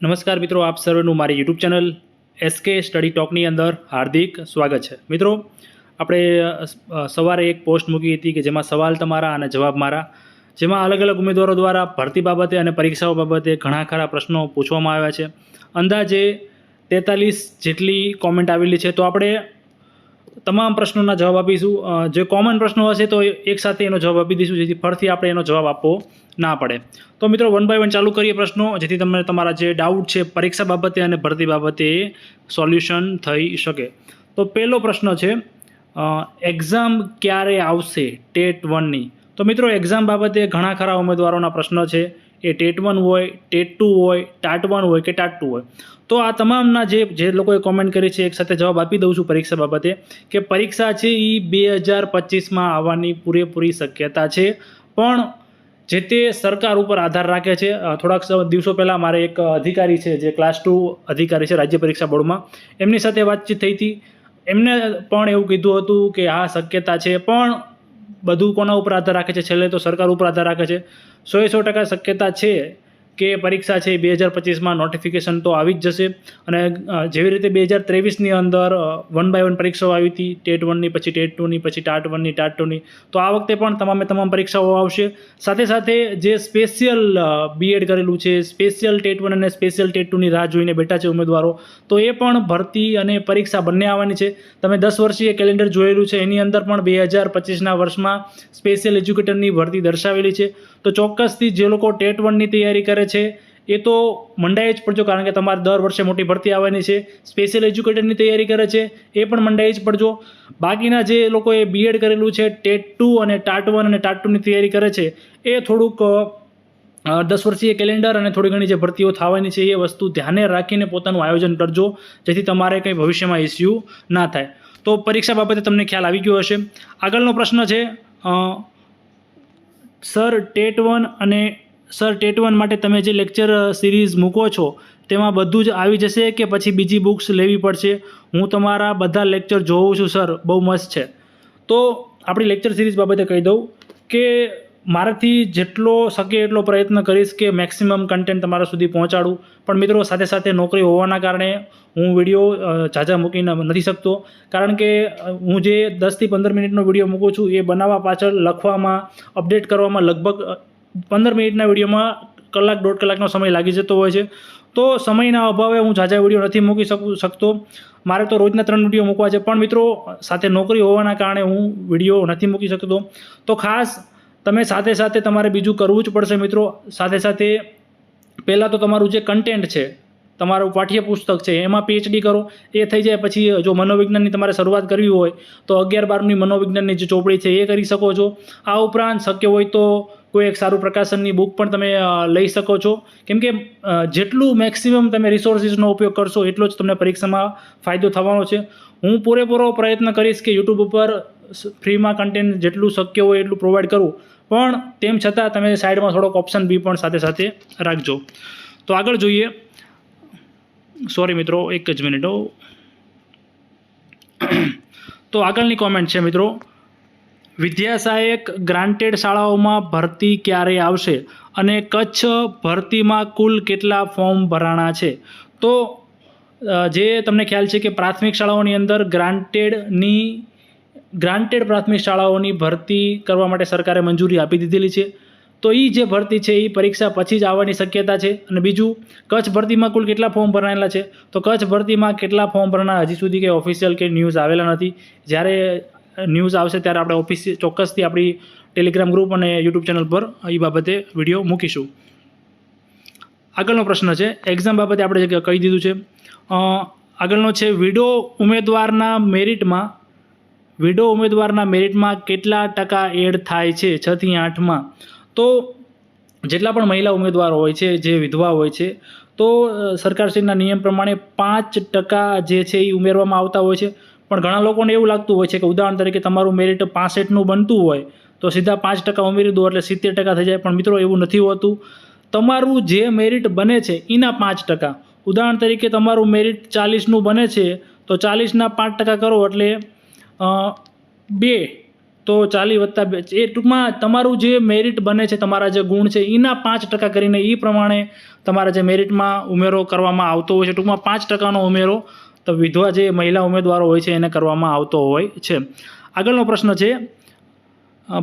નમસ્કાર મિત્રો, આપ સર્વેનું મારી યુટ્યુબ ચેનલ એસકે સ્ટડી ટોકની અંદર હાર્દિક સ્વાગત છે। મિત્રો, આપણે સવારે એક પોસ્ટ મૂકી હતી કે જેમાં સવાલ તમારા અને જવાબ મારા, જેમાં અલગ અલગ ઉમેદવારો દ્વારા ભરતી બાબતે અને પરીક્ષાઓ બાબતે ઘણા ખરા પ્રશ્નો પૂછવામાં આવ્યા છે। અંદાજે 43 જેટલી કોમેન્ટ આવેલી છે, તો આપણે તમામ પ્રશ્નોના જવાબ આપીશું। જે કોમન પ્રશ્નો હશે તો એકસાથે એનો જવાબ આપી દઈશું, જેથી ફરીથી આપણે એનો જવાબ આપવો ના પડે। તો મિત્રો, 1 બાય 1 ચાલુ કરીએ પ્રશ્નો, જેથી તમને તમારા જે ડાઉટ છે પરીક્ષા બાબતે અને ભરતી બાબતે એ સોલ્યુશન થઈ શકે। તો પહેલો પ્રશ્ન છે, એક્ઝામ ક્યારે આવશે ટેટ 1ની? તો મિત્રો, એક્ઝામ બાબતે ઘણા ખરા ઉમેદવારોના પ્રશ્ન છે। એ ટેટ 1 હોય, ટેટ 2 હોય, ટાટ 1 હોય કે ટાટ 2 હોય। તો આ તમામના જે લોકોએ કોમેન્ટ કરી છે એક સાથે જવાબ આપી દઉં છું પરીક્ષા બાબતે, કે પરીક્ષા છે એ 2025માં આવવાની પૂરેપૂરી શક્યતા છે, પણ જે તે સરકાર ઉપર આધાર રાખે છે। થોડાક દિવસો પહેલાં મારે એક અધિકારી છે, જે ક્લાસ 2 અધિકારી છે રાજ્ય પરીક્ષા બોર્ડમાં, એમની સાથે વાતચીત થઈ હતી। એમને પણ એવું કીધું હતું કે આ શક્યતા છે, પણ બધું કોના ઉપર આધાર રાખે છે? છેલ્લે તો સરકાર ઉપર આધાર રાખે છે। 100% શક્યતા છે કે પરીક્ષા છે 2025માં નોટિફિકેશન તો આવી જ જશે। અને જેવી રીતે 2023ની અંદર 1 બાય 1 પરીક્ષાઓ આવી હતી, ટેટ 1ની, પછી ટેટ 2ની, પછી ટાટ 1ની, ટાટ 2ની, તો આ વખતે પણ તમામ પરીક્ષાઓ આવશે। સાથે સાથે જે સ્પેશિયલ બીએડ કરેલું છે, સ્પેશિયલ ટેટ 1 અને સ્પેશિયલ ટેટ 2ની રાહ જોઈને બેઠા છે ઉમેદવારો, તો એ પણ ભરતી અને પરીક્ષા બંને આવવાની છે। તમે 10 વર્ષીય કેલેન્ડર જોયેલું છે, એની અંદર પણ 2025ના વર્ષમાં સ્પેશિયલ એજ્યુકેટરની ભરતી દર્શાવેલી છે। તો ચોક્કસથી જે લોકો ટેટ 1ની તૈયારી કરે છે એ તો મંડાઈ જ પડજો, કારણ કે તમારે દર વર્ષે મોટી ભરતી આવવાની છે। સ્પેશિયલ એજ્યુકેટરની તૈયારી કરે છે એ પણ મંડાઈ જ પડજો। બાકીના જે લોકોએ બીએડ કરેલું છે, ટેટ 2 અને ટાટ 1 અને ટાટ 2ની તૈયારી કરે છે, એ થોડુંક 10 વર્ષીય કેલેન્ડર અને થોડી ઘણી જે ભરતીઓ થવાની છે એ વસ્તુ ધ્યાને રાખીને પોતાનું આયોજન કરજો, જેથી તમારે કંઈ ભવિષ્યમાં ઇસ્યુ ના થાય। તો પરીક્ષા બાબતે તમને ખ્યાલ આવી ગયો હશે। આગળનો પ્રશ્ન છે, સર ટેટ 1 માટે તમે જે લેક્ચર સિરીઝ મૂકો છો તેમાં બધું જ આવી જશે કે પછી બીજી બુક્સ લેવી પડશે? હું તમારા બધા લેક્ચર જોઉં છું સર, બહુ મસ્ત છે। તો આપણી લેક્ચર સિરીઝ બાબતે કહી દઉં કે મારાથી જેટલો શકે એટલો પ્રયત્ન કરીશ કે મેક્સિમમ કન્ટેન્ટ તમારા સુધી પહોંચાડું, પણ મિત્રો સાથે સાથે નોકરી હોવાના કારણે હું વિડીયો ઝાઝા મૂકી નથી શકતો, કારણ કે હું જે 10થી 15 મિનિટનો વિડીયો મૂકું છું એ બનાવવા પાછળ, લખવામાં, અપડેટ કરવામાં લગભગ 15 મિનિટના વિડીયોમાં કલાક 1.5 કલાકનો સમય લાગી જતો હોય છે। તો સમયના અભાવે હું ઝાઝા વિડીયો નથી મૂકી શકતો। મારે તો રોજના 3 વિડીયો મૂકવા છે, પણ મિત્રો સાથે નોકરી હોવાના કારણે હું વિડીયો નથી મૂકી શકતો। તો ખાસ તમે સાથે સાથે તમારે બીજું કરવું જ પડશે મિત્રો। સાથે સાથે પહેલાં તો તમારું જે કન્ટેન્ટ છે, તમારું પાઠ્યપુસ્તક છે, એમાં PhD કરો, એ થઈ જાય પછી જો મનોવિજ્ઞાનની તમારે શરૂઆત કરવી હોય તો 11-12ની મનોવિજ્ઞાનની જે ચોપડી છે એ કરી શકો છો। આ ઉપરાંત શક્ય હોય તો કોઈ એક સારું પ્રકાશનની બુક પણ તમે લઈ શકો છો, કેમ કે જેટલું મેક્સિમમ તમે રિસોર્સિસનો ઉપયોગ કરશો એટલો જ તમને પરીક્ષામાં ફાયદો થવાનો છે। હું પૂરેપૂરો પ્રયત્ન કરીશ કે યુટ્યુબ ઉપર ફ્રીમાં કન્ટેન્ટ જેટલું શક્ય હોય એટલું પ્રોવાઈડ કરું, પણ તેમ છતાં તમે સાઈડમાં થોડોક ઓપ્શન બી પણ સાથે સાથે રાખજો। તો આગળ જોઈએ, સોરી મિત્રો, એક જ મિનિટ। તો આગળની કોમેન્ટ છે મિત્રો, વિદ્યા સહાયક ગ્રાન્ટેડ શાળાઓમાં ભરતી ક્યારે આવશે અને કચ્છ ભરતીમાં કુલ કેટલા ફોર્મ ભરાણા છે? તો જે તમને ખ્યાલ છે કે પ્રાથમિક શાળાઓની અંદર ગ્રાન્ટેડ પ્રાથમિક શાળાઓની ભરતી કરવા માટે સરકારે મંજૂરી આપી દીધેલી છે। તો એ જે ભરતી છે એ પરીક્ષા પછી જ આવવાની શક્યતા છે। અને બીજું, કચ્છ ભરતીમાં કુલ કેટલા ફોર્મ ભરાયેલા છે? તો કચ્છ ભરતીમાં કેટલા ફોર્મ ભરાણા હજી સુધી કંઈ ઓફિશિયલ કે ન્યૂઝ આવેલા નથી। જ્યારે ન્યૂઝ આવશે ત્યારે આપણે ચોક્કસથી આપણી ટેલિગ્રામ ગ્રુપ અને યુટ્યુબ ચેનલ પર એ બાબતે વિડીયો મૂકીશું। આગળનો પ્રશ્ન છે, એક્ઝામ બાબતે આપણે કહી દીધું છે। આગળનો છે, વિડો ઉમેદવારના મેરિટમાં કેટલા ટકા એડ થાય છે 6 થી 8માં? તો જેટલા પણ મહિલા ઉમેદવારો હોય છે, જે વિધવા હોય છે, તો સરકારશ્રીના નિયમ પ્રમાણે 5% જે છે એ ઉમેરવામાં આવતા હોય છે। પણ ઘણા લોકોને એવું લાગતું હોય છે કે ઉદાહરણ તરીકે તમારું મેરિટ 65નું બનતું હોય તો સીધા 5% ઉમેરી દો એટલે 70% થઈ જાય, પણ મિત્રો એવું નથી હોતું। તમારું જે મેરિટ બને છે એના 5%, ઉદાહરણ તરીકે તમારું મેરિટ 40નું બને છે તો 40ના 5% કરો એટલે 2, તો 40 + 2 એ ટૂંકમાં તમારું જે મેરિટ બને છે, તમારા જે ગુણ છે એના 5% કરીને એ પ્રમાણે તમારા જે મેરિટમાં ઉમેરો કરવામાં આવતો હોય છે. ટૂંકમાં 5%નો ઉમેરો તો વિધવા જે મહિલા ઉમેદવારો હોય છે એને કરવામાં આવતો હોય છે. આગળનો પ્રશ્ન છે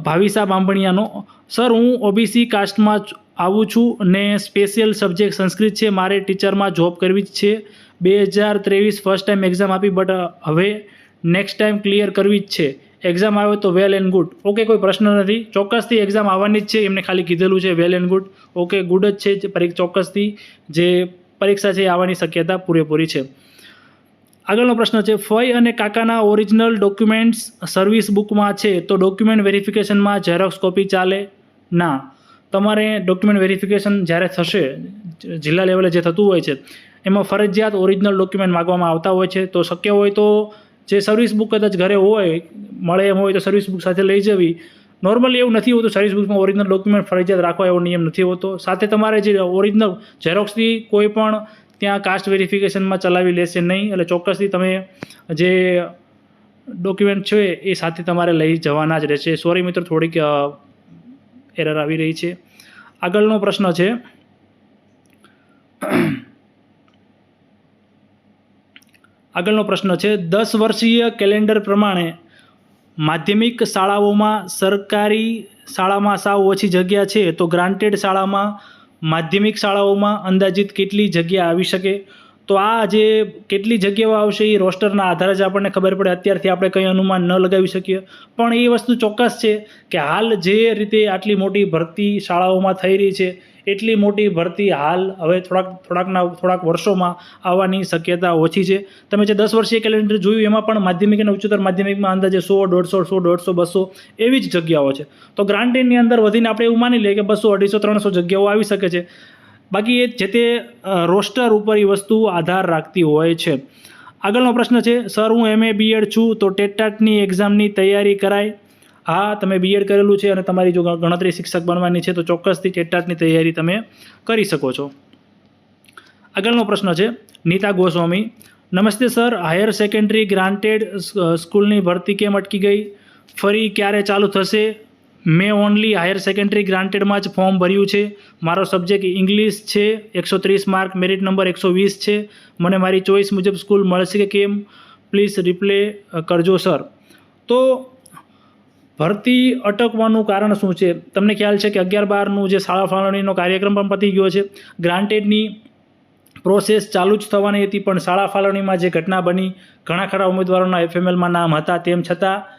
ભાવિસા બાંભણિયાનો. સર, હું ઓબીસી કાસ્ટમાં આવું છું ને સ્પેશિયલ સબ્જેક્ટ સંસ્કૃત છે. મારે ટીચરમાં જોબ કરવી જ છે. 2023 ફર્સ્ટ ટાઈમ એક્ઝામ આપી, બટ હવે નેક્સ્ટ ટાઈમ ક્લિયર કરવી જ છે. એક્ઝામ આવે તો વેલ એન્ડ ગુડ. ઓકે, કોઈ પ્રશ્ન નથી. ચોક્કસથી એક્ઝામ આવવાની જ છે. એમને ખાલી કીધેલું છે well and good. Okay, good જ છે. ચોક્કસથી જે પરીક્ષા છે એ આવવાની શક્યતા પૂરેપૂરી છે. આગળનો પ્રશ્ન છે ફઈ અને કાકાના ઓરિજિનલ ડોક્યુમેન્ટ્સ સર્વિસ બુકમાં છે તો ડોક્યુમેન્ટ વેરિફિકેશનમાં ઝેરોક્સ કોપી ચાલે? ના. તમારે ડોક્યુમેન્ટ વેરિફિકેશન જ્યારે થશે, જિલ્લા લેવલે જે થતું હોય છે એમાં ફરજિયાત ઓરિજિનલ ડોક્યુમેન્ટ માગવામાં આવતા હોય છે. તો શક્ય હોય તો જે સર્વિસ બુક કદાચ ઘરે હોય, મળે એમ હોય તો સર્વિસ બુક સાથે લઈ જવી. નોર્મલી એવું નથી હોતું, સર્વિસ બુકમાં ઓરિજિનલ ડોક્યુમેન્ટ ફરજિયાત રાખવા એવો નિયમ નથી હોતો. સાથે તમારે જે ઓરિજિનલ ઝેરોક્સથી કોઈ પણ ત્યાં કાસ્ટ વેરિફિકેશનમાં ચલાવી લેશે નહીં. એટલે ચોક્કસથી તમે જે ડોક્યુમેન્ટ છે એ સાથે તમારે લઈ જવાના જ રહેશે. સોરી મિત્રો, થોડીક એરર આવી રહી છે. આગળનો પ્રશ્ન છે આગળનો પ્રશ્ન છે 10 વર્ષીય કેલેન્ડર પ્રમાણે માધ્યમિક શાળાઓમાં સરકારી શાળામાં સાવ ઓછી જગ્યા છે તો ગ્રાન્ટેડ શાળામાં માધ્યમિક શાળાઓમાં અંદાજિત કેટલી જગ્યા આવી શકે? તો આ જે કેટલી જગ્યાઓ આવશે એ રોસ્ટરના આધારે જ આપણને ખબર પડે. અત્યારથી આપણે કંઈ અનુમાન ન લગાવી શકીએ. પણ એ વસ્તુ ચોક્કસ છે કે હાલ જે રીતે આટલી મોટી ભરતી શાળાઓમાં થઈ રહી છે એટલી મોટી ભરતી હાલ હવે થોડાક વર્ષોમાં આવવાની શક્યતા ઓછી છે. તમે જે 10 વર્ષીય કેલેન્ડર જોયું એમાં પણ માધ્યમિક અને ઉચ્ચતર માધ્યમિકમાં અંદાજે 100, 150, 200 એવી જ જગ્યાઓ છે. તો ગ્રાન્ટેડની અંદર વધીને આપણે એવું માની લઈએ કે 200, 250, 300 જગ્યાઓ આવી શકે છે. બાકી એ જે તે રોસ્ટર ઉપર એ વસ્તુ આધાર રાખતી હોય છે. આગળનો પ્રશ્ન છે સર, હું MA BEd છું તો ટેટની એક્ઝામની તૈયારી કરાય? હા, તમે BEd કરેલું છે અને તમારી જો ગણતરી શિક્ષક બનવાની છે તો ચોક્કસથી ટેટની તૈયારી તમે કરી શકો છો. આગળનો પ્રશ્ન છે નીતા ગોસ્વામી. નમસ્તે સર, હાયર સેકન્ડરી ગ્રાન્ટેડ સ્કૂલની ભરતી કેમ અટકી ગઈ? ફરી ક્યારે ચાલુ થશે? મેં ઓનલી હાયર સેકન્ડરી ગ્રાન્ટેડમાં જ ફોર્મ ભર્યું છે. મારો સબ્જેક્ટ ઇંગ્લિશ છે. 130 માર્ક, મેરિટ નંબર 120 છે. મને મારી ચોઈસ મુજબ સ્કૂલ મળશે કે કેમ? પ્લીઝ રિપ્લે કરજો સર. તો ભરતી અટકવાનું કારણ શું છે? તમને ખ્યાલ છે કે 11-12નું જે શાળા ફાળવણીનો કાર્યક્રમ પણ પતી ગયો છે. ગ્રાન્ટેડની પ્રોસેસ ચાલુ જ થવાની હતી, પણ શાળા ફાળવણીમાં જે ઘટના બની, ઘણા ખરા ઉમેદવારોના FMLમાં નામ હતા, તેમ છતાં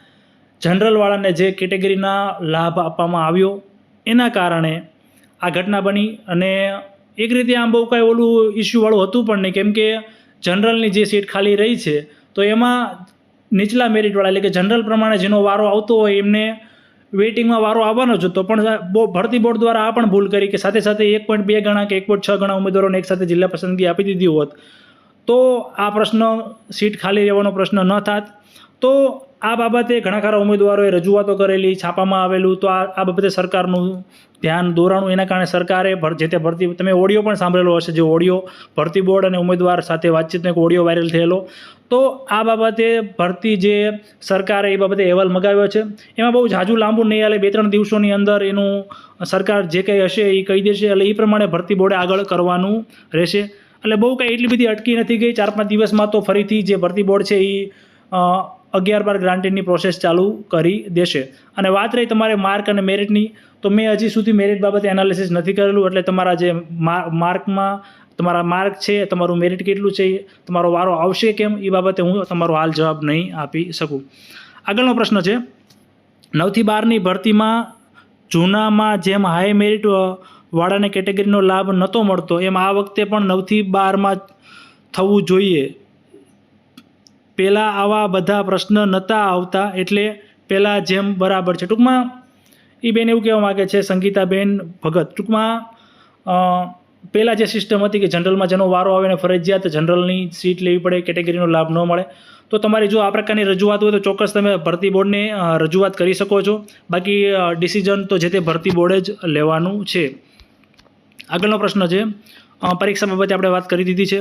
જનરલવાળાને જે કેટેગરીના લાભ આપવામાં આવ્યો એના કારણે આ ઘટના બની. અને એક રીતે આમ બહુ કાંઈ ઓલું ઇસ્યુવાળું હતું પણ નહીં, કેમ કે જનરલની જે સીટ ખાલી રહી છે તો એમાં નીચલા મેરિટવાળા એટલે કે જનરલ પ્રમાણે જેનો વારો આવતો હોય એમને વેઇટિંગમાં વારો આવવાનો જ હતો. પણ ભરતી બોર્ડ દ્વારા આ પણ ભૂલ કરી કે સાથે 1.2 ગણા કે 1.6 ગણા ઉમેદવારોને એકસાથે જિલ્લા પસંદગી આપી દીધી હોત તો આ પ્રશ્ન સીટ ખાલી રહેવાનો પ્રશ્ન ન થાત. તો આ બાબતે ઘણા ખરા ઉમેદવારોએ રજૂઆતો કરેલી, છાપામાં આવેલું, તો આ બાબતે સરકારનું ધ્યાન દોરાણું. એના કારણે સરકારે જે તે ભરતી, તમે ઓડિયો પણ સાંભળેલો હશે, જે ઓડિયો ભરતી બોર્ડ અને ઉમેદવાર સાથે વાતચીતનો એક ઓડિયો વાયરલ થયેલો. તો આ બાબતે ભરતી જે સરકારે એ બાબતે અહેવાલ મગાવ્યો છે એમાં બહુ ઝાઝું લાંબુ નહીં હાલે, 2-3 દિવસોની અંદર એનું સરકાર જે કંઈ હશે એ કહી દેશે. એટલે એ પ્રમાણે ભરતી બોર્ડે આગળ કરવાનું રહેશે. એટલે બહુ કંઈ એટલી બધી અટકી નથી ગઈ. 4-5 દિવસમાં તો ફરીથી જે ભરતી બોર્ડ છે એ 11-12 ગ્રાન્ટેડની પ્રોસેસ ચાલુ કરી દેશે. અને વાત રહી તમારે માર્ક અને મેરિટની, તો મેં હજી સુધી મેરિટ બાબતે એનાલિસિસ નથી કરેલું. એટલે તમારા જે માર્કમાં તમારા માર્ક છે, તમારું મેરિટ કેટલું છે, તમારો વારો આવશે કેમ, એ બાબતે હું તમારો હાલ જવાબ નહીં આપી શકું. આગળનો પ્રશ્ન છે 9થી 12ની ભરતીમાં જૂનામાં જેમ હાઈ મેરિટ વાળાને કેટેગરીનો લાભ નહોતો મળતો એમ આ વખતે પણ 9થી 12માં થવું જોઈએ. પહેલાં આવા બધા પ્રશ્ન નહોતા આવતા એટલે પહેલાં જેમ બરાબર છે. ટૂંકમાં એ બેન એવું કહેવા માગે છે, સંગીતાબેન ભગત, ટૂંકમાં પહેલાં જે સિસ્ટમ હતી કે જનરલમાં જેનો વારો આવે ને ફરજિયાત જનરલની સીટ લેવી પડે, કેટેગરીનો લાભ ન મળે. તો તમારી જો આ પ્રકારની રજૂઆત હોય તો ચોક્કસ તમે ભરતી બોર્ડને રજૂઆત કરી શકો છો. બાકી ડિસિઝન તો જે તે ભરતી બોર્ડે જ લેવાનું છે. આગળનો પ્રશ્ન છે પરીક્ષા બાબતે આપણે વાત કરી દીધી છે.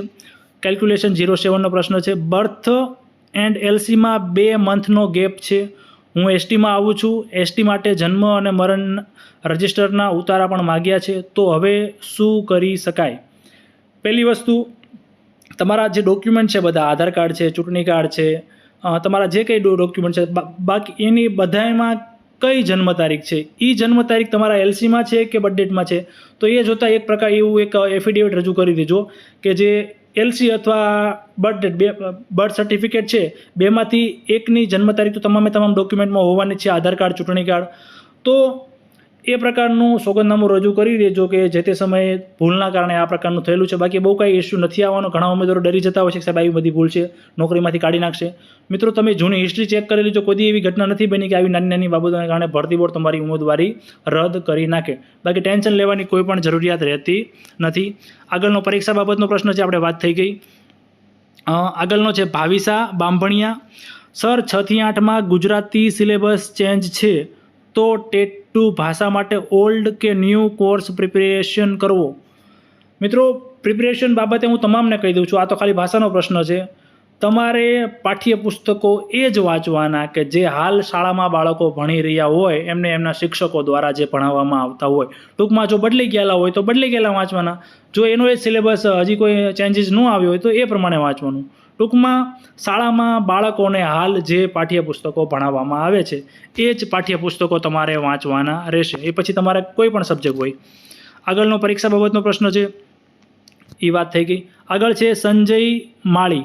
કેલ્ક્યુલેશન 07નો પ્રશ્ન છે. બર્થ એન્ડ LCમાં 2 મંથનો ગેપ છે હું એસટીમાં આવું છું, એસટી માટે જન્મ અને મરણ રજિસ્ટરના ઉતારા પણ માગ્યા છે, તો હવે શું કરી શકાય? પહેલી વસ્તુ, તમારા જે ડોક્યુમેન્ટ છે બધા, આધાર કાર્ડ છે, ચૂંટણી કાર્ડ છે, તમારા જે કંઈ ડોક્યુમેન્ટ છે, બાકી એની બધામાં કઈ જન્મ તારીખ છે, એ જન્મ તારીખ તમારા એલસીમાં છે કે બર્થ ડેટમાં છે, તો એ જોતાં એક પ્રકાર એવું એક એફિડેવિટ રજૂ કરી દેજો કે જે એલસી અથવા બર્થ સર્ટિફિકેટ છે, બેમાંથી એકની જન્મ તારીખ તો તમામ ડોક્યુમેન્ટમાં હોવાની છે, આધાર કાર્ડ, ચૂંટણી કાર્ડ. તો એ પ્રકારનું સોગંદનામું રજૂ કરી દેજો કે જે તે સમયે ભૂલના કારણે આ પ્રકારનું થયેલું છે. બાકી બહુ કાંઈ ઇસ્યુ નથી આવવાનો. ઘણા ઉમેદવારો ડરી જતા હોય છે કે સાહેબ આવી બધી ભૂલ છે, નોકરીમાંથી કાઢી નાખશે. મિત્રો, તમે જૂની હિસ્ટ્રી ચેક કરી લેજો, કોઈ એવી ઘટના નથી બની કે આવી નાની નાની બાબતોને કારણે ભરતી બોર્ડ તમારી ઉમેદવારી રદ કરી નાખે. બાકી ટેન્શન લેવાની કોઈ પણ જરૂરિયાત રહેતી નથી. આગળનો પરીક્ષા બાબતનો પ્રશ્ન છે, આપણે વાત થઈ ગઈ. આગળનો છે ભાવિસા બાંભણિયા. સર, 6 થી 8માં ગુજરાતી સિલેબસ ચેન્જ છે, તો ટેટ 2 ભાષા માટે ઓલ્ડ કે ન્યૂ કોર્સ પ્રિપેરેશન કરવો? મિત્રો, પ્રિપેરેશન બાબતે હું તમામને કહી દઉં છું, આ તો ખાલી ભાષાનો પ્રશ્ન છે. તમારે પાઠ્યપુસ્તકો એ જ વાંચવાના કે જે હાલ શાળામાં બાળકો ભણી રહ્યા હોય, એમને એમના શિક્ષકો દ્વારા જે ભણાવવામાં આવતા હોય. ટૂંકમાં જો બદલી ગયેલા હોય તો બદલી ગયેલા વાંચવાના. જો એનો એ સિલેબસ હજી કોઈ ચેન્જીસ ન આવ્યો હોય તો એ પ્રમાણે વાંચવાનું. ટૂંકમાં શાળામાં બાળકોને હાલ જે પાઠ્યપુસ્તકો ભણાવવામાં આવે છે એ જ પાઠ્યપુસ્તકો તમારે વાંચવાના રહેશે. એ પછી તમારે કોઈ પણ સબ્જેક્ટ હોય. આગળનો પરીક્ષા બાબતનો પ્રશ્ન છે, એ વાત થઈ ગઈ. આગળ છે સંજય માળી.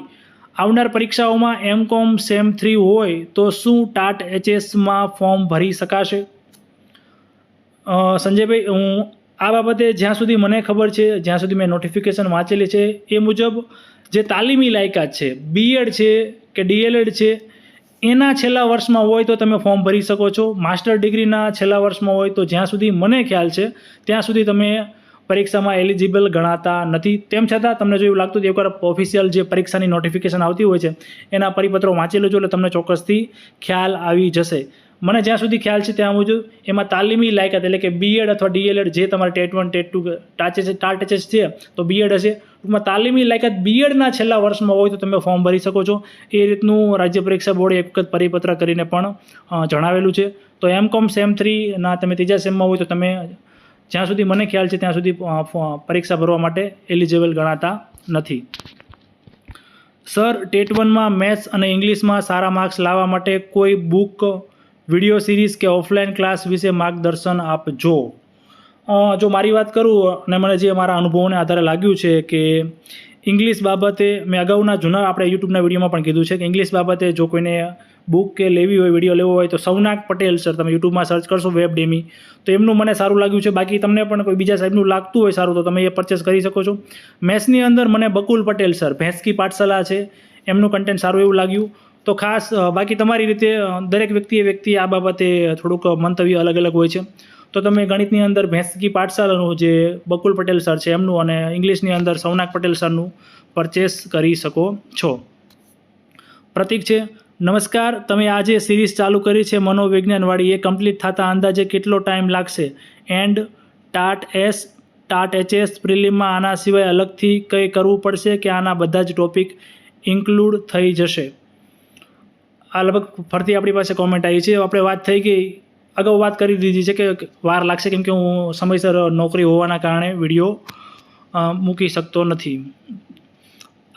આવનાર પરીક્ષાઓમાં એમકોમ સેમ 3 હોય તો શું ટાટ એચએસમાં ફોર્મ ભરી શકાશે? સંજયભાઈ, હું આ બાબતે જ્યાં સુધી મને ખબર છે, જ્યાં સુધી મેં નોટિફિકેશન વાંચેલી છે એ મુજબ જે તાલીમી લાયકાત છે, બીએડ છે કે ડીએલએડ છે, એના છેલ્લા વર્ષમાં હોય તો તમે ફોર્મ ભરી શકો છો. માસ્ટર ડિગ્રીના છેલ્લા વર્ષમાં હોય તો જ્યાં સુધી મને ખ્યાલ છે ત્યાં સુધી તમે પરીક્ષામાં એલિજિબલ ગણાતા નથી. તેમ છતાં તમને જો એવું લાગતું હોય એકવાર ઓફિશિયલ જે પરીક્ષાની નોટિફિકેશન આવતી હોય છે એના પરિપત્રો વાંચી લેજો, એટલે તમને ચોક્કસથી ખ્યાલ આવી જશે. મને જ્યાં સુધી ખ્યાલ છે ત્યાં મુજબ એમાં તાલીમી લાયકાત એટલે કે બીએડ અથવા ડીએલએડ, જે તમારે ટેટ 1 ટેટ 2 ટાટ એચએસ છે તો બીએડ હશે, ટૂંકમાં તાલીમી લાયકાત બીએડના છેલ્લા વર્ષમાં હોય તો તમે ફોર્મ ભરી શકો છો. એ રીતનું રાજ્ય પરીક્ષા બોર્ડે એક વખત પરિપત્ર કરીને પણ જણાવેલું છે. તો એમકોમ સેમ 3ના તમે ત્રીજા સેમમાં હોય તો તમે, જ્યાં સુધી મને ખ્યાલ છે ત્યાં સુધી પરીક્ષા ભરવા માટે એલિજિબલ ગણાતા નથી. સર, ટેટ 1માં મેથ્સ અને ઇંગ્લિશમાં સારા માર્ક્સ લાવવા માટે કોઈ બુક, વિડીયો સિરીઝ કે ઓફલાઈન ક્લાસ વિશે માર્ગદર્શન આપજો. જો મારી વાત કરું અને મને જે મારા અનુભવોને આધારે લાગ્યું છે કે ઇંગ્લિશ બાબતે મેં અગાઉના જૂના આપણે યુટ્યુબના વિડીયોમાં પણ કીધું છે કે ઇંગ્લિશ બાબતે જો કોઈને બુક કે લેવી હોય, વિડીયો લેવો હોય તો સૌનાક પટેલ સર, તમે યુટ્યુબમાં સર્ચ કરશો વેબ ડેમી તો એમનું મને સારું લાગ્યું છે. બાકી તમને પણ કોઈ બીજા સાહેબનું લાગતું હોય સારું તો તમે એ પરચેસ કરી શકો છો. મેથ્સની અંદર મને બકુલ પટેલ સર, ભેંસકી પાઠશાલા છે, એમનું કન્ટેન્ટ સારું એવું લાગ્યું. તો ખાસ બાકી તમારી રીતે દરેક વ્યક્તિ આ બાબતે થોડુંક મંતવ્ય અલગ અલગ હોય છે. તો તમે ગણિતની અંદર ભેંસકી પાઠશાલાનું જે બકુલ પટેલ સર છે એમનું અને ઇંગ્લિશની અંદર સૌનાક પટેલ સરનું પરચેસ કરી શકો છો. પ્રતિક છે, નમસ્કાર, તમે આજે સિરીઝ ચાલુ કરી છે મનોવિજ્ઞાનવાળી, એ કમ્પ્લીટ થતાં અંદાજે કેટલો ટાઈમ લાગશે? એન્ડ ટાટ એચએસ પ્રિલિમમાં આના સિવાય અલગથી કંઈ કરવું પડશે કે આના બધા જ ટોપિક ઇન્ક્લુડ થઈ જશે? આ લગભગ ફરતી આપણી પાસે કોમેન્ટ આવી છે. આપણે વાત થઈ ગઈ, અગાઉ વાત કરી દીધી છે કે વાર લાગશે કેમ કે હું સમયસર નોકરી હોવાના કારણે વિડીયો મૂકી શકતો નથી.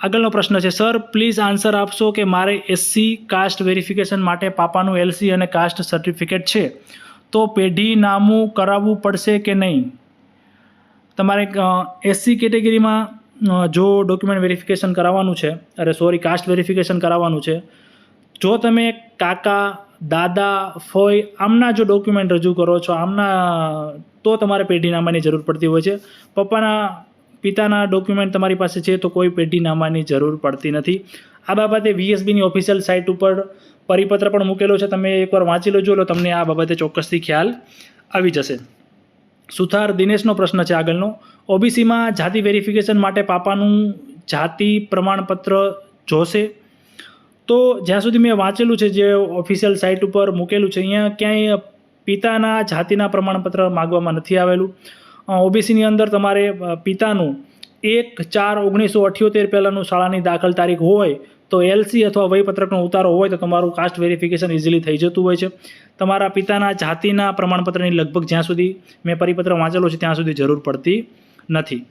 આગળનો પ્રશ્ન છે, સર પ્લીઝ આન્સર આપશો કે મારે એસસી કાસ્ટ વેરિફિકેશન માટે પાપાનું એલસી અને કાસ્ટ સર્ટિફિકેટ છે તો પેઢી નામું કરાવવું પડશે કે નહીં? તમારે એસસી કેટેગરીમાં જો ડોક્યુમેન્ટ વેરિફિકેશન કરાવવાનું છે, કાસ્ટ વેરિફિકેશન કરાવવાનું છે, જો તમે કાકા, દાદા, ફોઈ આમના જો ડોક્યુમેન્ટ રજૂ કરો છો તો તમારે પેઢીનામાની જરૂર પડતી હોય છે. પિતાના ડોક્યુમેન્ટ તમારી પાસે છે તો કોઈ પેઢીનામાની જરૂર પડતી નથી. આ બાબતે વીએસબીની ઓફિશિયલ સાઇટ ઉપર પરિપત્ર પણ મૂકેલો છે, તમે એકવાર વાંચી લેજો એટલે તમને આ બાબતે ચોક્કસથી ખ્યાલ આવી જશે. સુથાર દિનેશનો પ્રશ્ન છે આગળનો, ઓબીસીમાં જાતિ વેરિફિકેશન માટે પાપાનું જાતિ પ્રમાણપત્ર જોશે? તો જ્યાં સુધી મેં વાંચેલું છે, જે ઓફિશિયલ સાઇટ ઉપર મૂકેલું છે, અહીંયા ક્યાંય પિતાના જાતિના પ્રમાણપત્ર માગવામાં નથી આવેલું. ઓબીસીની અંદર તમારે પિતાનું 1/4/1978 પહેલાંનું શાળાની દાખલ તારીખ હોય તો એલસી અથવા વયપત્રકનો ઉતારો હોય તો તમારું કાસ્ટ વેરિફિકેશન ઇઝીલી થઈ જતું હોય છે. તમારા પિતાના જાતિના પ્રમાણપત્રની લગભગ જ્યાં સુધી મેં પરિપત્ર વાંચેલો છે ત્યાં સુધી જરૂર પડતી નથી.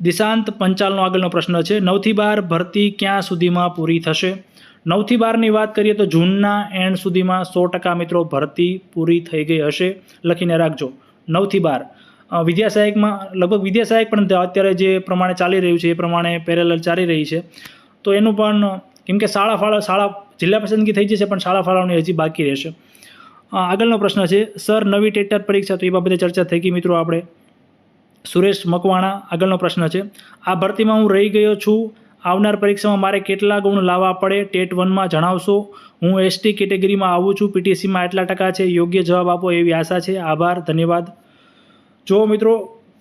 દિશાંત પંચાલનો આગળનો પ્રશ્ન છે, 9 થી 12 ભરતી ક્યાં સુધીમાં પૂરી થશે? 9 થી 12ની વાત કરીએ તો જૂનના એન્ડ સુધીમાં 100% મિત્રો ભરતી પૂરી થઈ ગઈ હશે. લખીને રાખજો 9 થી 12. વિદ્યાસહાયકમાં લગભગ વિદ્યાસહાયક પણ અત્યારે જે પ્રમાણે ચાલી રહ્યું છે એ પ્રમાણે પેરેલલ ચાલી રહી છે. તો એનું પણ કેમ કે શાળા જિલ્લા પસંદગી થઈ જશે પણ શાળા ફાળવણી હજી બાકી રહેશે. આગળનો પ્રશ્ન છે, સર નવી ટેટર પરીક્ષા, તો એ બાબતે ચર્ચા થઈ ગઈ મિત્રો આપણે. સુરેશ મકવાણા આગળનો પ્રશ્ન છે, આ ભરતીમાં હું રહી ગયો છું, આવનાર પરીક્ષામાં મારે કેટલા ગુણ લાવવા પડે ટેટ 1માં જણાવશો? હું એસટી કેટેગરીમાં આવું છું, પીટીસીમાં એટલા ટકા છે, યોગ્ય જવાબ આપો એવી આશા છે, આભાર, ધન્યવાદ. જો મિત્રો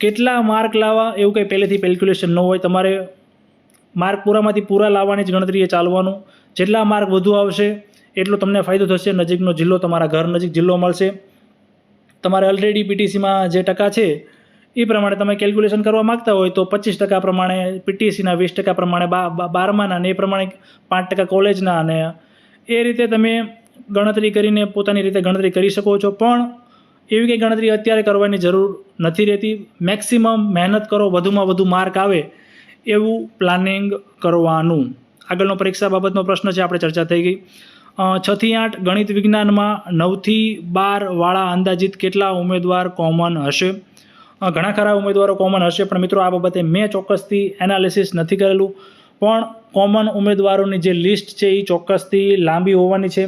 કેટલા માર્ક લાવવા એવું કંઈ પહેલેથી કેલ્ક્યુલેશન ન હોય, તમારે માર્ક પૂરામાંથી પૂરા લાવવાની જ ગણતરીએ ચાલવાનું. જેટલા માર્ક વધુ આવશે એટલો તમને ફાયદો થશે, નજીકનો જિલ્લો, તમારા ઘર નજીક જિલ્લો મળશે. તમારે ઓલરેડી પીટીસીમાં જે ટકા છે એ પ્રમાણે તમે કેલ્ક્યુલેશન કરવા માગતા હોય તો 25% પ્રમાણે પીટીસીના, 20% પ્રમાણે 12માના ને એ પ્રમાણે 5% કોલેજના, અને એ રીતે તમે ગણતરી કરીને પોતાની રીતે ગણતરી કરી શકો છો. પણ એવી કંઈ ગણતરી અત્યારે કરવાની જરૂર નથી રહેતી. મેક્સિમમ મહેનત કરો, વધુમાં વધુ માર્ક આવે એવું પ્લાનિંગ કરવાનું. આગળનો પરીક્ષા બાબતનો પ્રશ્ન છે, આપણે ચર્ચા થઈ ગઈ. 6 થી 8 ગણિત વિજ્ઞાનમાં 9 થી 12 વાળા અંદાજિત કેટલા ઉમેદવાર કોમન હશે? ઘણા ખરા ઉમેદવારો કોમન હશે, પણ મિત્રો આ બાબતે મેં ચોક્કસથી એનાલિસિસ નથી કરેલું. પણ કોમન ઉમેદવારોની જે લિસ્ટ છે એ ચોક્કસથી લાંબી હોવાની છે.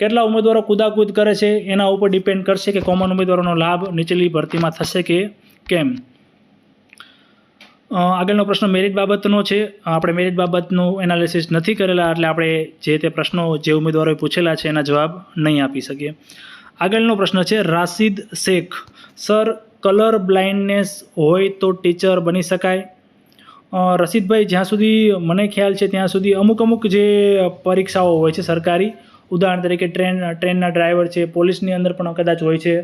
કેટલા ઉમેદવારો કુદાકૂદ કરે છે એના ઉપર ડિપેન્ડ કરશે કે કોમન ઉમેદવારોનો લાભ નીચેલી ભરતીમાં થશે કે કેમ. આગળનો પ્રશ્ન મેરિટ બાબતનો છે. આપણે મેરિટ બાબતનું એનાલિસિસ નથી કરેલા, એટલે આપણે જે તે પ્રશ્નો જે ઉમેદવારોએ પૂછેલા છે એના જવાબ નહીં આપી શકીએ. આગળનો પ્રશ્ન છે, Rashid Sheikh, sir colour blindness હોય તો ટીચર બની શકાય? રશીદભાઈ, જ્યાં સુધી મને ખ્યાલ છે ત્યાં સુધી અમુક જે પરીક્ષાઓ હોય છે સરકારી, ઉદાહરણ તરીકે ટ્રેનના ડ્રાઈવર છે, પોલીસની અંદર પણ કદાચ હોય છે,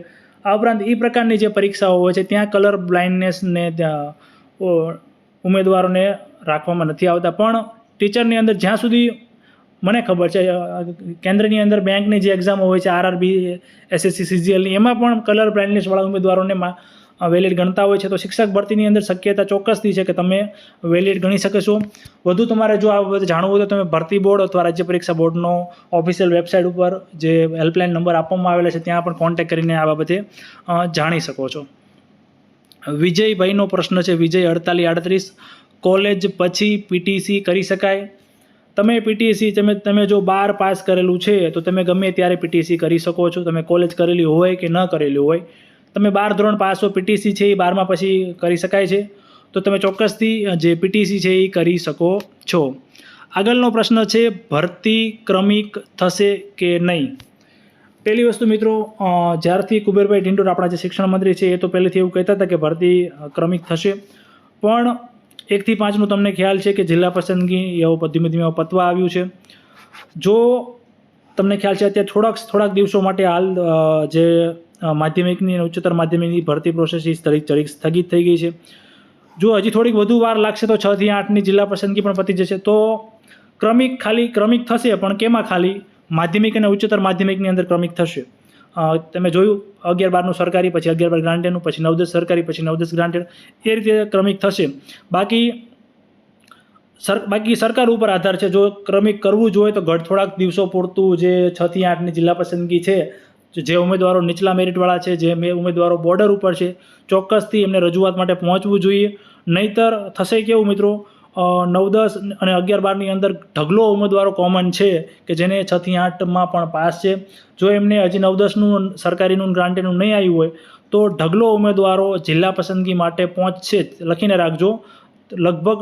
આ ઉપરાંત એ પ્રકારની જે પરીક્ષાઓ હોય છે ત્યાં કલર બ્લાઇન્ડનેસને ઉમેદવારોને રાખવામાં નથી આવતા. પણ ટીચરની અંદર જ્યાં સુધી મને ખબર છે, કેન્દ્રની અંદર બેંકની જે એક્ઝામો હોય છે, આરઆરબી, એસએસસી, સીજીએલની, એમાં પણ કલર બ્લાઇન્ડનેસવાળા ઉમેદવારોને વેલિડ ગણતા હોય છે. તો શિક્ષક ભરતીની અંદર શક્યતા ચોક્કસથી છે કે તમે વેલિડ ગણી શકશો. વધુ તમારે જો આ બાબતે જાણવું હોય તો તમે ભરતી બોર્ડ અથવા રાજ્ય પરીક્ષા બોર્ડનો ઓફિશિયલ વેબસાઇટ ઉપર જે હેલ્પલાઇન નંબર આપવામાં આવેલા છે ત્યાં પણ કોન્ટેક્ટ કરીને આ બાબતે જાણી શકો છો. વિજયભાઈનો પ્રશ્ન છે, વિજય 4838, કોલેજ પછી પીટીસી કરી શકાય? તમે પીટીસી તમે જો 12 પાસ કરેલું છે તો તમે ગમે ત્યારે પીટીસી કરી શકો છો. તમે કોલેજ કરેલી હોય કે ન કરેલી હોય, તમે 12 ધોરણ પાસ હો, પીટીસી છે એ 12મા પછી કરી શકાય છે, તો તમે ચોક્કસથી જે પીટીસી છે એ કરી શકો છો. આગળનો પ્રશ્ન છે, ભરતી ક્રમિક થશે કે નહીં? પહેલી વસ્તુ મિત્રો, જ્યારથી કુબેરભાઈ ડિંડોર આપણા જે શિક્ષણ મંત્રી છે એ તો પહેલેથી એવું કહેતા હતા કે ભરતી ક્રમિક થશે. પણ 1 થી 5નું તમને ખ્યાલ છે કે જિલ્લા પસંદગી એવું ધીમે ધીમે પતવા આવ્યું છે. જો તમને ખ્યાલ છે અત્યારે થોડાક દિવસો માટે હાલ જે માધ્યમિકની અને ઉચ્ચતર માધ્યમિકની ભરતી પ્રોસેસ સ્થગિત થઈ ગઈ છે. જો હજી થોડીક વધુ વાર લાગશે તો 6 થી 8ની જિલ્લા પસંદગી પણ પતી જશે. તો ક્રમિક થશે, પણ કેમાં? ખાલી માધ્યમિક અને ઉચ્ચતર માધ્યમિકની અંદર ક્રમિક થશે. તમે જોયું 11-12નું સરકારી, પછી 11-12 ગ્રાન્ટેડનું, પછી 9-10 સરકારી, પછી 9-10 ગ્રાન્ટેડ, એ રીતે ક્રમિક થશે. બાકી સરકાર ઉપર આધાર છે. જો ક્રમિક કરવું જ હોય તો થોડાક દિવસો પૂરતું જે 6 થી 8ની જિલ્લા પસંદગી છે, જે ઉમેદવારો નીચલા મેરિટવાળા છે, જે ઉમેદવારો બોર્ડર ઉપર છે, ચોક્કસથી એમને રજૂઆત માટે પહોંચવું જોઈએ. નહીંતર થશે કેવું મિત્રો, 9-10 અને 11-12ની અંદર ઢગલો ઉમેદવારો કોમન છે કે જેને 6 થી 8માં પણ પાસ છે. જો એમને હજી 9-10નું સરકારીનું ગ્રાન્ટેડનું નહીં આવ્યું હોય તો ઢગલો ઉમેદવારો જિલ્લા પસંદગી માટે પહોંચશે જ. લખીને રાખજો, લગભગ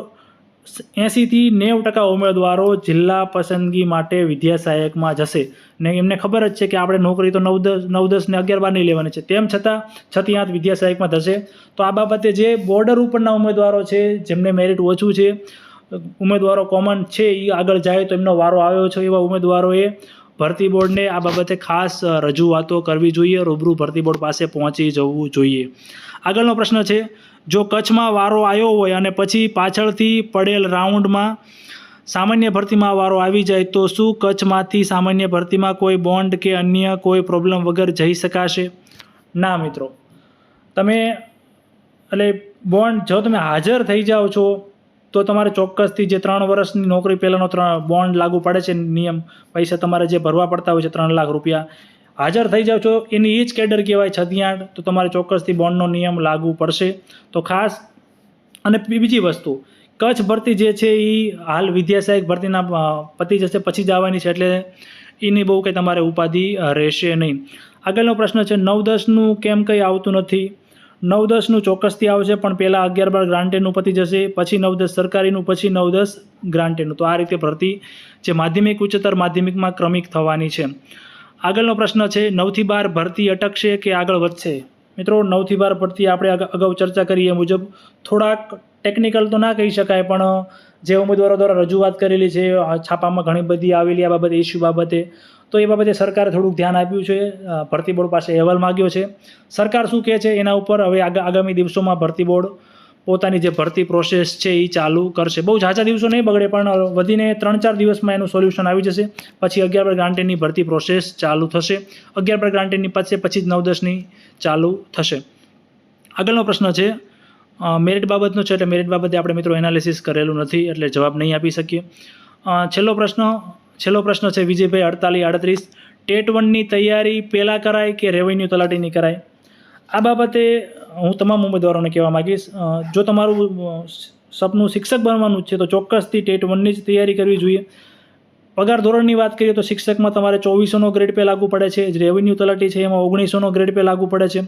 80 થી 90% ઉમેદવારો જિલ્લા પસંદગી માટે વિદ્યા સહાયકમાં જશે. ને એમને ખબર જ છે કે આપણે નોકરી તો 9-10 ને 11-12 નહીં લેવાની છે, તેમ છતાં 6 થી 8 વિદ્યા સહાયકમાં થશે. તો આ બાબતે જે બોર્ડર ઉપરના ઉમેદવારો છે, જેમને મેરિટ ઓછું છે, ઉમેદવારો કોમન છે, એ આગળ જાય તો એમનો વારો આવ્યો છે, એવા ઉમેદવારોએ ભરતી બોર્ડને આ બાબતે ખાસ રજૂઆતો કરવી જોઈએ, રૂબરૂ ભરતી બોર્ડ પાસે પહોંચી જવું જોઈએ. આગળનો પ્રશ્ન છે, જો કચ્છમાં વારો આવ્યો હોય અને પછી પાછળથી પડેલ રાઉન્ડમાં સામાન્ય ભરતીમાં વારો આવી જાય તો શું કચ્છમાંથી સામાન્ય ભરતીમાં કોઈ બોન્ડ કે અન્ય કોઈ પ્રોબ્લેમ વગર જઈ શકાશે? ના મિત્રો, તમે એટલે બોન્ડ જો તમે હાજર થઈ જાઓ છો તો તમારે ચોક્કસથી જે 3 વર્ષની નોકરી પહેલાંનો બોન્ડ લાગુ પડે છે નિયમ, પૈસા તમારે જે ભરવા પડતા હોય છે 3 લાખ રૂપિયા, હાજર થઈ જાઓ છો એની એ જ કેડર કહેવાય 6 થી 8, તો તમારે ચોક્કસથી બોન્ડનો નિયમ લાગુ પડશે. તો ખાસ, અને બીજી વસ્તુ, કચ્છ ભરતી જે છે એ હાલ વિદ્યા સહાયક ભરતીના પતી જશે પછી જ આવવાની છે, એટલે એની બહુ કંઈ તમારે ઉપાધિ રહેશે નહીં. આગળનો પ્રશ્ન છે 9-10નું કેમ કંઈ આવતું નથી? 9-10નું ચોક્કસથી આવશે, પણ પહેલાં 11-12 ગ્રાન્ટેડનું પતી જશે, પછી 9-10 સરકારીનું, પછી 9-10 ગ્રાન્ટેડનું. તો આ રીતે ભરતી જે માધ્યમિક ઉચ્ચતર માધ્યમિકમાં ક્રમિક થવાની છે. આગળનો પ્રશ્ન છે 9 થી 12 ભરતી અટકશે કે આગળ વધશે? મિત્રો, 9 થી 12 ભરતી આપણે અગાઉ ચર્ચા કરી એ મુજબ થોડાક ટેકનિકલ તો ના કહી શકાય, પણ જે ઉમેદવારો દ્વારા રજૂઆત કરેલી છે, છાપામાં ઘણી બધી આવેલી આ બાબતે, ઇસ્યુ બાબતે, તો એ બાબતે સરકારે થોડુંક ધ્યાન આપ્યું છે, ભરતી બોર્ડ પાસે અહેવાલ માગ્યો છે. સરકાર શું કહે છે એના ઉપર હવે આગામી દિવસોમાં ભરતી બોર્ડ પોતાની જે ભરતી પ્રોસેસ છે એ ચાલુ કરશે. બહુ ઝાઝા દિવસો નહીં બગડે, પણ વધીને 3-4 દિવસમાં એનું સોલ્યુશન આવી જશે. પછી 11 ગ્રાન્ટેડની ભરતી પ્રોસેસ ચાલુ થશે. 11 ગ્રાન્ટેડની પછી જ 9-10ની ચાલુ થશે. આગળનો પ્રશ્ન છે મેરિટ બાબતનો છે, એટલે મેરિટ બાબતે આપણે મિત્રો એનાલિસિસ કરેલું નથી, એટલે જવાબ નહીં આપી શકીએ. છેલ્લો પ્રશ્ન છે વિજયભાઈ 4838, ટેટ 1ની તૈયારી પહેલાં કરાય કે રેવન્યુ તલાટીની કરાય? આ બાબતે હું તમામ ઉમેદવારોને કહેવા માગીશ, જો તમારું સપનું શિક્ષક બનવાનું છે તો ચોક્કસથી ટેટ 1ની જ તૈયારી કરવી જોઈએ. પગાર ધોરણની વાત કરીએ તો શિક્ષકમાં તમારે 2400નો ગ્રેડ પે લાગુ પડે છે, રેવન્યુ તલાટી છે એમાં 1900નો ગ્રેડ પે લાગુ પડે છે.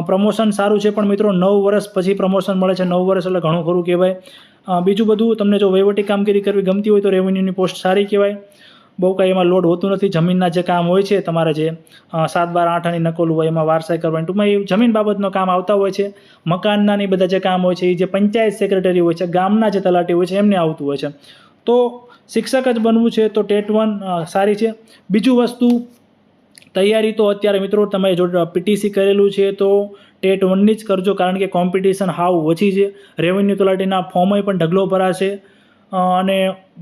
પ્રમોશન સારું છે, પણ મિત્રો 9 વર્ષ પછી પ્રમોશન મળે છે. 9 વર્ષ એટલે ઘણું ખરું કહેવાય. બીજું બધું, તમને જો વહીવટી કામગીરી કરવી ગમતી હોય તો રેવન્યુની પોસ્ટ સારી કહેવાય. બહુ કાંઈ એમાં લોડ હોતું નથી. જમીનના જે કામ હોય છે તમારે, જે 7-12-8 આની નકલું હોય, એમાં વારસાઈ કરવાની, ટૂંકમાં એ જમીન બાબતનો કામ આવતા હોય છે. મકાનના ને બધા જે કામ હોય છે એ જે પંચાયત સેક્રેટરી હોય છે, ગામના જે તલાટી હોય છે, એમને આવતું હોય છે. તો શિક્ષક જ બનવું છે તો ટેટ 1 સારી છે. બીજું વસ્તુ, તૈયારી તો અત્યારે મિત્રો તમે જો પીટીસી કરેલું છે તો ટેટ 1ની જ કરજો, કારણ કે કોમ્પિટિશન હાવ ઓછી છે. રેવન્યુ તલાટીના ફોર્મય પણ ઢગલો ભરાશે, અને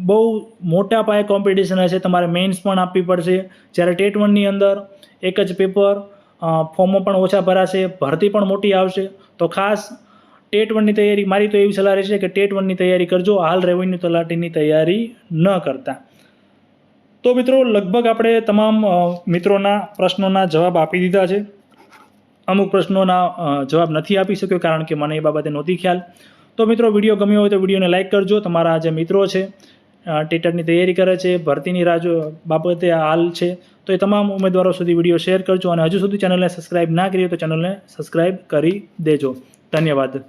બહુ મોટા પાયે કોમ્પિટિશન હશે. તમારે મેઇન્સ પણ આપવી પડશે, જ્યારે ટેટ 1ની અંદર એક જ પેપર, ફોર્મો પણ ઓછા ભરાશે, ભરતી પણ મોટી આવશે. તો ખાસ ટેટ 1ની તૈયારી, મારી તો એવી સલાહ રહેશે કે ટેટ 1ની તૈયારી કરજો, હાલ રેવન્યુ તલાટીની તૈયારી ન કરતા. તો મિત્રો, લગભગ આપણે તમામ મિત્રોના પ્રશ્નોના જવાબ આપી દીધા છે. અમુક પ્રશ્નોના જવાબ નથી આપી શક્યો કારણ કે મને એ બાબતે નહોતી ખ્યાલ. તો મિત્રો, વિડીયો ગમ્યો હોય તો વિડીયોને લાઇક કરજો. તમારા જે મિત્રો છે ટેટની તૈયારી કરે છે, ભરતીની રાહ બાબતે હાલ છે, તો એ તમામ ઉમેદવારો સુધી વિડીયો શેર કરજો, અને હજુ સુધી ચેનલને સબસ્ક્રાઈબ ના કરી તો ચેનલને સબસ્ક્રાઈબ કરી દેજો. ધન્યવાદ.